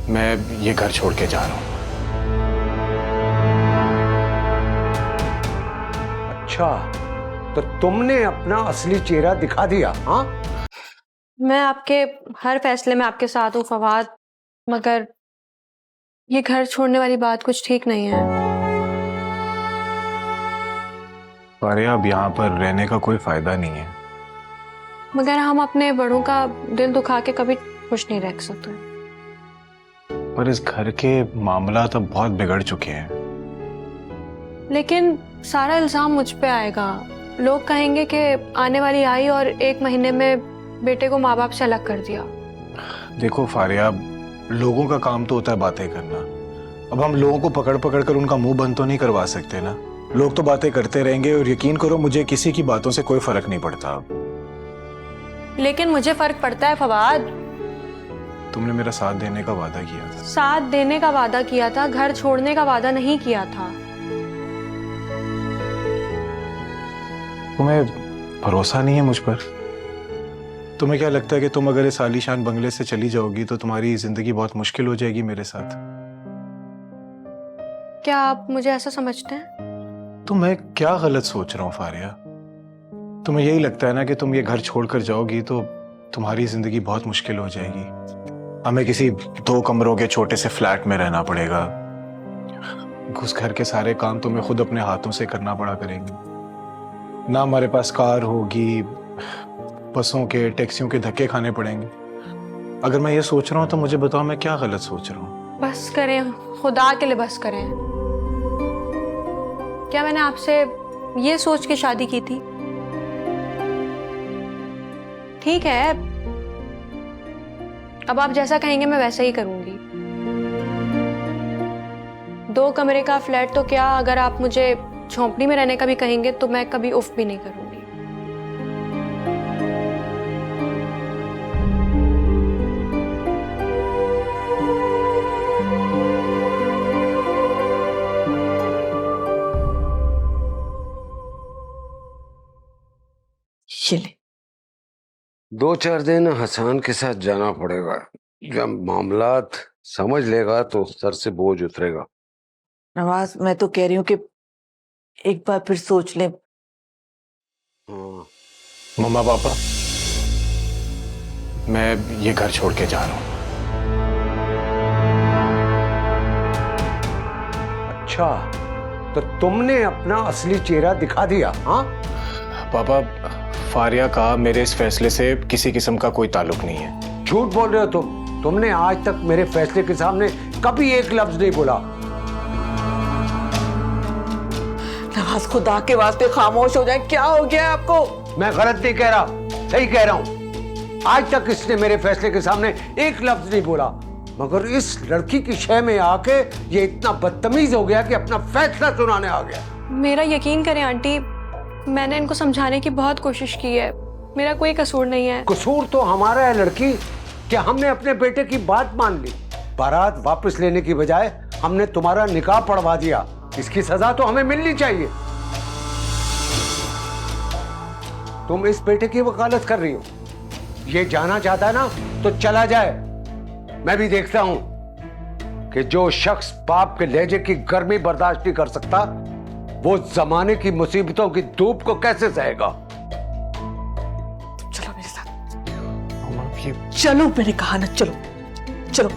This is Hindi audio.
मैं ये घर छोड़ के जा रहा हूँ। अच्छा, तो तुमने अपना असली चेहरा दिखा दिया? हाँ, मैं आपके हर फैसले में आपके साथ हूँ फवाद, मगर ये घर छोड़ने वाली बात कुछ ठीक नहीं है। फारिया, अब यहाँ पर रहने का कोई फायदा नहीं है। मगर हम अपने बड़ों का दिल दुखा के कभी खुश नहीं रह सकते। पर इस घर के मामला तो बहुत बिगड़ चुके हैं। लेकिन सारा इल्जाम मुझ पे आएगा। लोग कहेंगे कि आने वाली आई और 1 महीने में बेटे को माँ बाप से अलग कर दिया। देखो फारिया, लोगों का काम तो होता है बातें करना। अब हम लोगों को पकड़ पकड़ कर उनका मुंह बंद तो नहीं करवा सकते ना। लोग तो बातें करते रहेंगे और यकीन करो मुझे किसी की बातों से कोई फर्क नहीं पड़ता। लेकिन मुझे फर्क पड़ता है फवाद। तुमने मेरा साथ देने का वादा किया था। साथ देने का वादा किया था, घर छोड़ने का वादा नहीं किया था। तुम्हें भरोसा नहीं है मुझ पर? तुम्हें क्या लगता है कि तुम अगर इस आलीशान बंगले से चली जाओगी तो तुम्हारी जिंदगी बहुत मुश्किल हो जाएगी मेरे साथ? क्या आप मुझे ऐसा समझते हैं? तो मैं क्या गलत सोच रहा हूँ फारिया? तुम्हें यही लगता है ना कि तुम ये घर छोड़कर जाओगी तो तुम्हारी जिंदगी बहुत मुश्किल हो जाएगी। हमें किसी 2 कमरों के छोटे से फ्लैट में रहना पड़ेगा। उस घर के सारे काम तुम्हें खुद अपने हाथों से करना पड़ा करेंगे। ना हमारे पास कार होगी, बसों के टैक्सियों के धक्के खाने पड़ेंगे। अगर मैं ये सोच रहा हूँ तो मुझे बताओ मैं क्या गलत सोच रहा हूँ? बस करें, खुदा के लिए बस करें। क्या मैंने आपसे ये सोच के शादी की थी? ठीक है, अब आप जैसा कहेंगे मैं वैसा ही करूंगी। 2 कमरे का फ्लैट तो क्या, अगर आप मुझे झोंपड़ी में रहने का भी कहेंगे तो मैं कभी उफ भी नहीं करूंगी। चले 2-4 दिन हसन के साथ जाना पड़ेगा। जब मामलात समझ लेगा तो सर से बोझ उतरेगा। नवाज, मैं तो कह रही हूँ कि एक बार फिर सोच ले। हाँ, मम्मा पापा, मैं ये घर छोड़ के जा रहा हूँ। अच्छा, तो तुमने अपना असली चेहरा दिखा दिया? हाँ, पापा, फारिया का मेरे इस फैसले से किसी किस्म का कोई ताल्लुक नहीं है। झूठ बोल रहे हो तुमने आज तक मेरे फैसले के सामने कभी एक लफ्ज नहीं बोला। नवाज, खुदा के वास्ते खामोश हो जाए। क्या हो गया आपको? मैं गलत नहीं कह रहा, सही कह रहा हूं। आज तक इसने मेरे फैसले के सामने एक लफ्ज नहीं बोला, मगर इस लड़की की शय में आके ये इतना बदतमीज हो गया कि अपना फैसला सुनाने आ गया। मेरा यकीन करें आंटी, मैंने इनको समझाने की बहुत कोशिश की है। मेरा कोई कसूर नहीं है। कसूर तो हमारा है लड़की। क्या हमने अपने बेटे की बात मान ली? बारात वापस लेने की बजाय हमने तुम्हारा निकाह पढ़वा दिया। इसकी सजा तो हमें मिलनी चाहिए। तुम इस बेटे की वकालत कर रही हो। ये जाना चाहता है ना तो चला जाए। मैं भी देखता हूं कि जो शख्स बाप के लहजे की गर्मी बर्दाश्त नहीं कर सकता वो जमाने की मुसीबतों की धूप को कैसे सहेगा। चलो मेरे साथ, मम्मा, ये चलो, मैंने कहा ना, चलो चलो।